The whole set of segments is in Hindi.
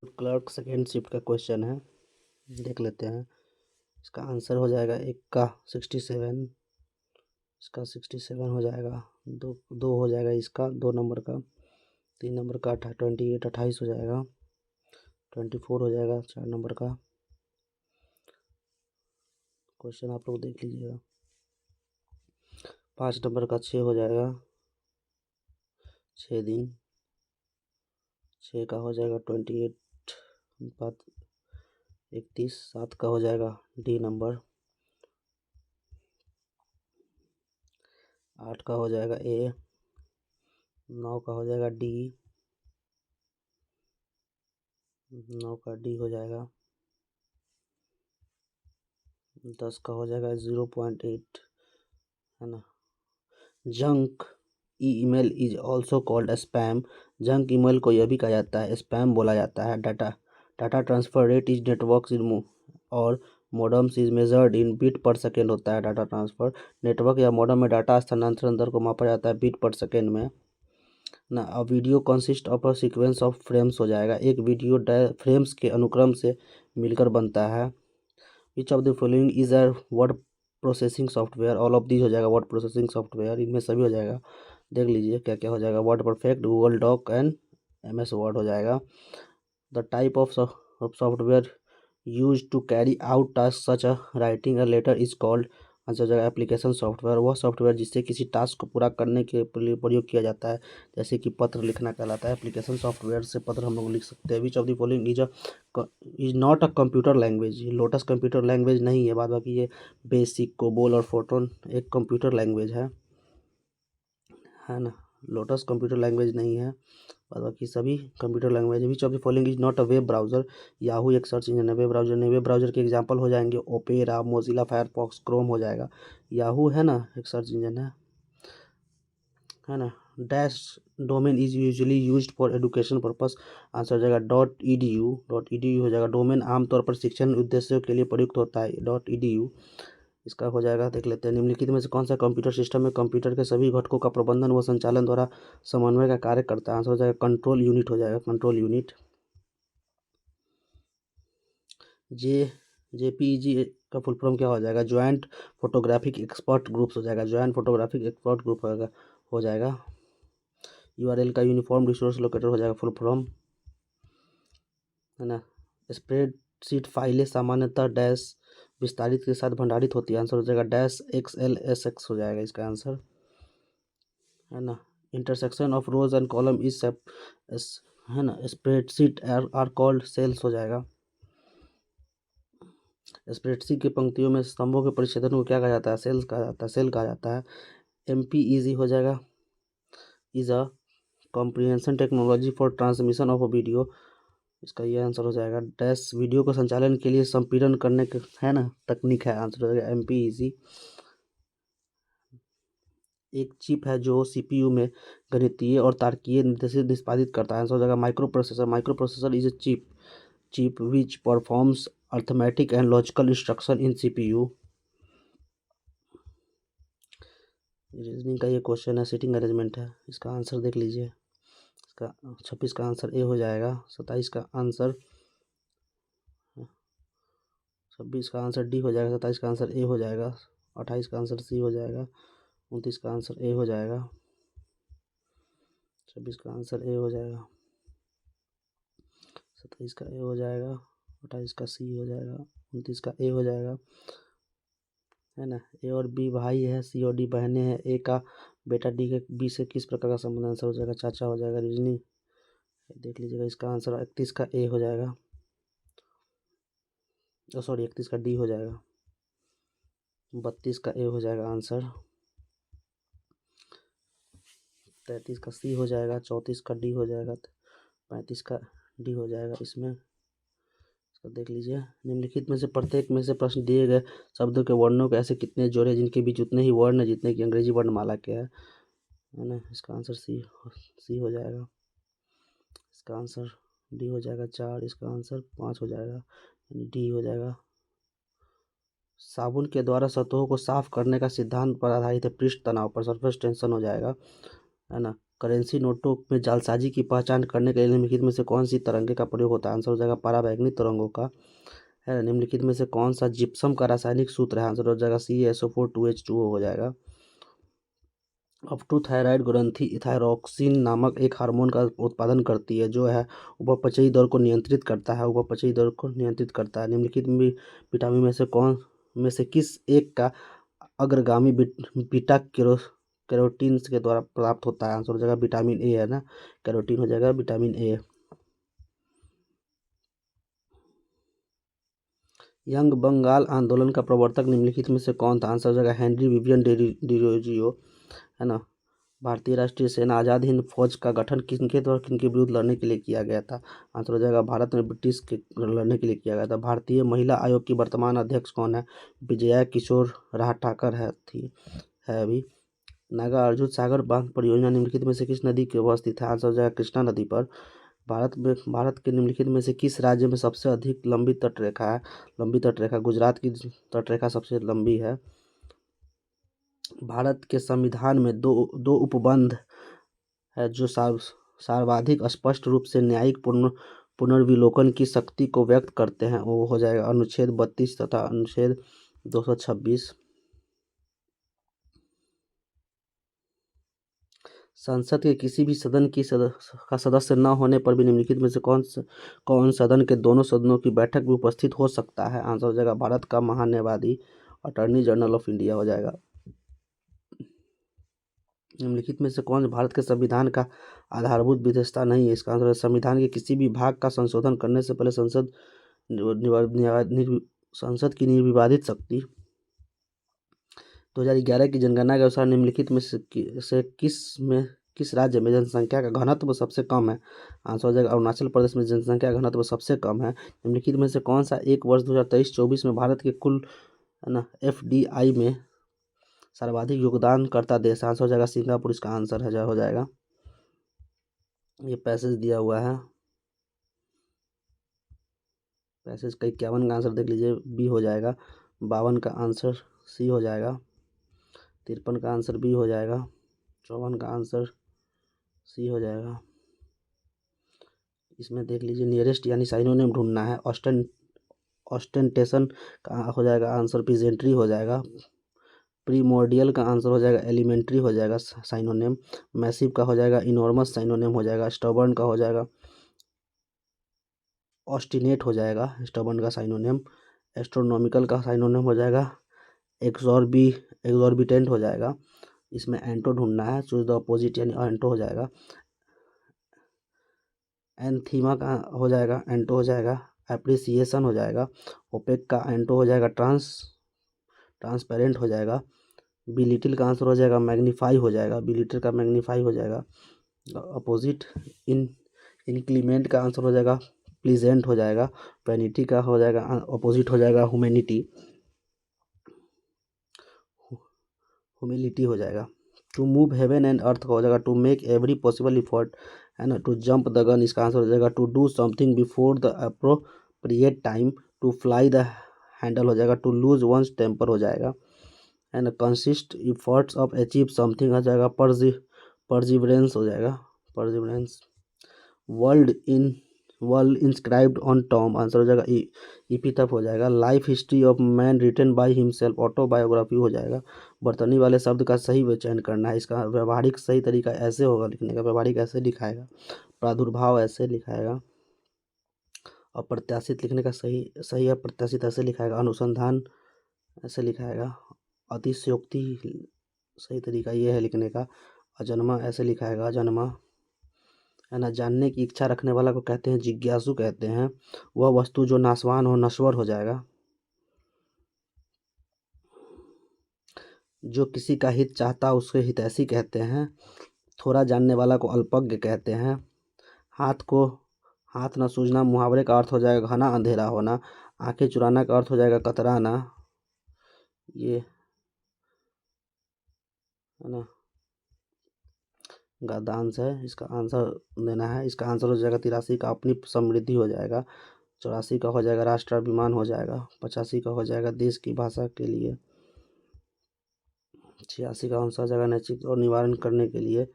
क्लर्क सेकेंड शिफ्ट का क्वेश्चन है, देख लेते हैं। इसका आंसर हो जाएगा एक का 67, इसका 67 हो जाएगा, दो दो हो जाएगा, इसका 2 नंबर का, 3 नंबर का 28 28 हो जाएगा, 24 हो जाएगा 4 नंबर का। क्वेश्चन आप लोग देख लीजिएगा। 5 नंबर का 6 हो जाएगा, 6 दिन। 6 का हो जाएगा 28, 31। 7 का हो जाएगा डी नंबर। 8 का हो जाएगा ए। 9 का हो जाएगा डी। 9 का डी हो जाएगा। 10 का हो जाएगा 0.8, है ना। Junk email is also called spam. Junk email को यह भी कहा जाता है, स्पैम बोला जाता है। Data transfer rate is network इन और मोडम्स इज मेजर्ड इन बिट पर सेकेंड होता है। डाटा ट्रांसफर नेटवर्क या मोडम में डाटा स्थानांतरण दर को मापा जाता है बिट पर सेकेंड में ना। A video consist of a sequence of frames हो जाएगा। एक वीडियो फ्रेम्स के अनुक्रम से मिलकर बनता है। Which of the following is a word processing software. All of these हो जाएगा वर्ड प्रोसेसिंग सॉफ्टवेयर, इनमें सभी हो जाएगा। देख लीजिए क्या क्या हो जाएगा। Word perfect, Google doc and MS word हो जाएगा। The type of software use to carry out task such a writing a letter is called. Answer हो जाएगा एप्लीकेशन सॉफ्टवेयर। वह सॉफ्टवेयर जिससे किसी टास्क को पूरा करने के लिए प्रयोग किया जाता है, जैसे कि पत्र लिखना कहलाता है। एप्लीकेशन सॉफ्टवेयर से पत्र हम लोग लिख सकते हैं। Which of the following is not a computer language. Lotus computer language नहीं है, बाद बाकी ये बेसिक, कोबोल और फोटोन एक कंप्यूटर लैंग्वेज है ना। लोटस कंप्यूटर लैंग्वेज नहीं है, बाद बाकी सभी computer language. Which of the following is not a web browser. Yahoo एक सर्च इंजन है, वेब ब्राउजर नहीं। वेब ब्राउजर के एग्जांपल हो जाएंगे ओपेरा, मोजिला फायरफॉक्स, क्रोम हो जाएगा। याहू है ना एक सर्च इंजन है ना। Dash domain is usually used for education purpose. Answer हो जाएगा .edu। .edu हो जाएगा। डोमेन आमतौर पर शिक्षण उद्देश्यों के लिए प्रयुक्त होता है। .edu इसका हो जाएगा। देख लेते हैं। निम्नलिखित में से कौन सा कंप्यूटर सिस्टम में कंप्यूटर के सभी घटकों का प्रबंधन व संचालन द्वारा समन्वय का कार्य करता है। आंसर हो जाएगा कंट्रोल यूनिट हो जाएगा। Control unit. JPEG का फुल फॉर्म क्या हो जाएगा। ज्वाइंट फोटोग्राफिक एक्सपर्ट ग्रुप्स हो जाएगा। ज्वाइंट फोटोग्राफिक एक्सपर्ट ग्रुप हो जाएगा। URL का यूनिफॉर्म रिसोर्स लोकेटर हो जाएगा फुल फॉर्म, है ना। स्प्रेडशीट फाइलें सामान्यतः डैश विस्तारित के साथ भंडारित होती है। आंसर हो जाएगा -XLSX हो जाएगा इसका आंसर, है ना। Intersection of rose and column is है ना। स्प्रेडशीट आर कॉल्ड सेल्स हो जाएगा। स्प्रेडशीट की पंक्तियों में स्तंभों के परिच्छेदन को क्या कहा जाता है। सेल्स कहा जाता है, सेल कहा जाता है। MPEG हो जाएगा is a comprehension technology for transmission of a video. इसका ये आंसर हो जाएगा। डैश वीडियो को संचालन के लिए संपीड़न करने के, है ना, तकनीक है। आंसर हो जाएगा MPEG। एक चिप है जो CPU में गणितीय और तार्किक निर्देश निष्पादित करता है। आंसर हो जाएगा micro processor. Micro processor is a chip which performs arithmetic and logical instruction in CPU। Reasoning का ये क्वेश्चन है, सीटिंग अरेंजमेंट है। इसका आंसर देख लीजिए। इसका 26 का आंसर ए हो जाएगा। 27 का आंसर 26 का आंसर डी हो जाएगा। 27 का आंसर ए हो जाएगा। 28 का आंसर सी हो जाएगा। 29 का आंसर ए हो जाएगा। 26 का आंसर ए हो जाएगा। 27 का ए हो जाएगा। 28 का सी हो जाएगा। 29 का ए हो जाएगा, है ना। ए और बी भाई है, सी और डी बहनें हैं। ए का बेटा बी से किस प्रकार का संबंध। आंसर हो जाएगा चाचा हो जाएगा। रीजनिंग देख लीजिएगा। इसका आंसर 31 का ए हो जाएगा। सॉरी 31 का डी हो जाएगा। 32 का ए हो जाएगा आंसर। 33 का सी हो जाएगा। 34 का डी हो जाएगा। 35 का डी हो जाएगा। इसमें इसका देख लीजिए। निम्नलिखित में से प्रत्येक में से प्रश्न दिए गए शब्दों के वर्णों के ऐसे कितने जोड़े जिनके बीच उतने ही वर्ण है जितने की अंग्रेजी वर्णमाला के है ना। इसका आंसर सी हो जाएगा। इसका आंसर डी हो जाएगा 4। इसका आंसर 5 हो जाएगा, डी हो जाएगा। साबुन के द्वारा सतहों को साफ करने का सिद्धांत पर आधारित है। पृष्ठ तनाव पर, सरफेस टेंशन हो जाएगा, है ना। करेंसी नोटों में जालसाजी की पहचान करने के लिए निम्नलिखित में से कौन सी तरंगे का प्रयोग होता है? आंसर हो जाएगा पराबैंगनी तरंगों का। है निम्नलिखित में से कौन सा जिप्सम का रासायनिक सूत्र है? आंसर हो जाएगा CaSO4 2H2O हो जाएगा। अफ्टू-थायराइड ग्रंथि थायरॉक्सिन नामक एक हार्मोन का उत्पादन करती है जो है उपापचयी दर को नियंत्रित करता है। उपापचयी दर को नियंत्रित करता है। निम्नलिखित में विटामिन में से किस एक का अग्रगामी बीटा कैरोटीन के द्वारा प्राप्त होता है? आंसर हो जाएगा विटामिन ए है ना, कैरोटीन हो जाएगा विटामिन ए। यंग बंगाल आंदोलन का प्रवर्तक निम्नलिखित में से कौन था? आंसर हो जाएगा हेनरी विवियन डिरोजियो, है ना। भारतीय राष्ट्रीय सेना आज़ाद हिंद फौज का गठन किनके द्वारा किनके विरुद्ध लड़ने के लिए किया गया था? आंसर हो जाएगा भारत में ब्रिटिश के लड़ने के लिए किया गया था। भारतीय महिला आयोग की वर्तमान अध्यक्ष कौन है? विजया किशोर राहटाकर है अभी। नागार्जुन सागर बांध परियोजना निम्नलिखित में से किस नदी के ऊपर स्थित है? आंसर हो जाएगा कृष्णा नदी पर। भारत के निम्नलिखित में से किस राज्य में सबसे अधिक लंबी तटरेखा है? लंबी तटरेखा गुजरात की तटरेखा सबसे लंबी है। भारत के संविधान में दो उपबंध है जो सर्वाधिक स्पष्ट रूप से न्यायिक पुनर्विलोकन की शक्ति को व्यक्त करते हैं। वो हो जाएगा अनुच्छेद 32 तथा अनुच्छेद 226। संसद के किसी भी सदन का सदस्य न होने पर भी निम्नलिखित में से कौन सदन के दोनों सदनों की बैठक में उपस्थित हो सकता है? आंसर हो जाएगा भारत का महान्यायवादी अटॉर्नी जनरल ऑफ इंडिया हो जाएगा। निम्नलिखित में से कौन भारत के संविधान का आधारभूत विशेषता नहीं है? इसका आंसर है संविधान के किसी भी भाग का संशोधन करने से पहले संसद की निर्विवादित शक्ति। 2011 की जनगणना के अनुसार निम्नलिखित में से किस राज्य में जनसंख्या का घनत्व सबसे कम है? आंसर हो जाएगा अरुणाचल प्रदेश में जनसंख्या का घनत्व सबसे कम है। निम्नलिखित में से कौन सा एक वर्ष 2023-24 में भारत के कुल है ना FDI में सर्वाधिक योगदानकर्ता देश? आंसर हो जाएगा सिंगापुर। इसका आंसर हो जाएगा। ये पैसेज दिया हुआ है, पैसेज का 51 का आंसर देख लीजिए बी हो जाएगा। 52 का आंसर सी हो जाएगा। 53 का आंसर बी हो जाएगा। 54 का आंसर सी हो जाएगा। इसमें देख लीजिए नियरेस्ट यानी साइनोनिम ढूंढना है। ऑस्टेंटेशन का हो जाएगा आंसर प्रेजेंटरी हो जाएगा। प्रीमोर्डियल का आंसर हो जाएगा एलिमेंट्री हो जाएगा साइनोनिम। मैसिव का हो जाएगा इनॉर्मस साइनोनिम हो जाएगा। स्टबर्न का हो जाएगा ऑस्टिनेट हो जाएगा स्टबर्न का साइनोनिम। एस्ट्रोनॉमिकल का साइनोनिम हो जाएगा एक्सॉर्बिटेंट हो जाएगा। इसमें एंटो ढूंढना है, चूज द अपोजिट यानी एंटो हो जाएगा। एंथीमा का हो जाएगा एंटो हो जाएगा। एप्रिसिएशन हो जाएगा। ओपेक का एंटो हो जाएगा ट्रांसपेरेंट हो जाएगा। बिलिटिल का आंसर हो जाएगा मैग्नीफाई हो जाएगा। बिलिटिल का मैग्नीफाई हो जाएगा। अपोजिट इनक्लीमेंट का आंसर हो जाएगा प्लीजेंट हो जाएगा। वैनिटी का हो जाएगा अपोजिट हो जाएगा ह्यूमैनिटी हो जाएगा। To move heaven and earth का हो जाएगा to make every possible effort, है ना। टू जंप द गन इसका आंसर हो जाएगा to do something before the appropriate time. To fly the handle हो जाएगा टू लूज वंस टेम्पर हो जाएगा, है ना। Consist efforts of achieve something हो जाएगा परजिवरेंस हो जाएगा perseverance. Word inscribed on tomb answer हो जाएगा इपिथफ हो जाएगा। Life history of man written by himself autobiography हो जाएगा। बर्तनी वाले शब्द का सही चयन करना है। इसका व्यवहारिक सही तरीका ऐसे होगा लिखने का। व्यवहारिक ऐसे लिखाएगा। प्रादुर्भाव ऐसे लिखाएगा। अप्रत्याशित लिखने का सही अप्रत्याशित ऐसे लिखाएगा। अनुसंधान ऐसे लिखाएगा। अतिशयोक्ति सही तरीका ये है लिखने का। अजन्मा ऐसे लिखाएगा अजन्मा, है ना। जानने की इच्छा रखने वाला को कहते हैं जिज्ञासु कहते हैं। वह वस्तु जो नाशवान हो नश्वर हो जाएगा। जो किसी का हित चाहता उसके हितैषी कहते हैं। थोड़ा जानने वाला को अल्पज्ञ कहते हैं। हाथ न सूझना मुहावरे का अर्थ हो जाएगा घना अंधेरा होना। आंखें चुराना का अर्थ हो जाएगा कतराना, ये है ना गद्यांश है। इसका आंसर देना है। इसका आंसर हो जाएगा 83 का अपनी समृद्धि हो जाएगा। 84 का हो जाएगा राष्ट्राभिमान हो जाएगा। 85 का हो जाएगा देश की भाषा के लिए। 86 का आंसर हो जाएगा नैतिक और निवारण करने के लिए।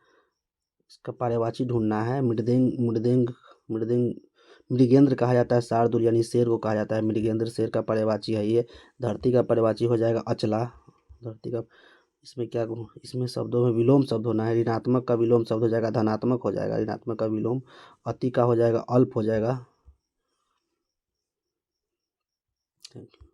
इसका पर्यायवाची ढूंढना है। मृदेंग मृदेंग मृदेंग मृगेंद्र कहा जाता है शार्दूल, यानी शेर को कहा जाता है मृगेंद्र, शेर का पर्यायवाची है ये। धरती का पर्यायवाची हो जाएगा अचला। धरती का इसमें क्या, इसमें शब्दों में विलोम शब्द होना है। ऋणात्मक का विलोम शब्द हो जाएगा धनात्मक हो जाएगा, ऋणात्मक का विलोम। अति का हो जाएगा अल्प हो जाएगा। Thank you.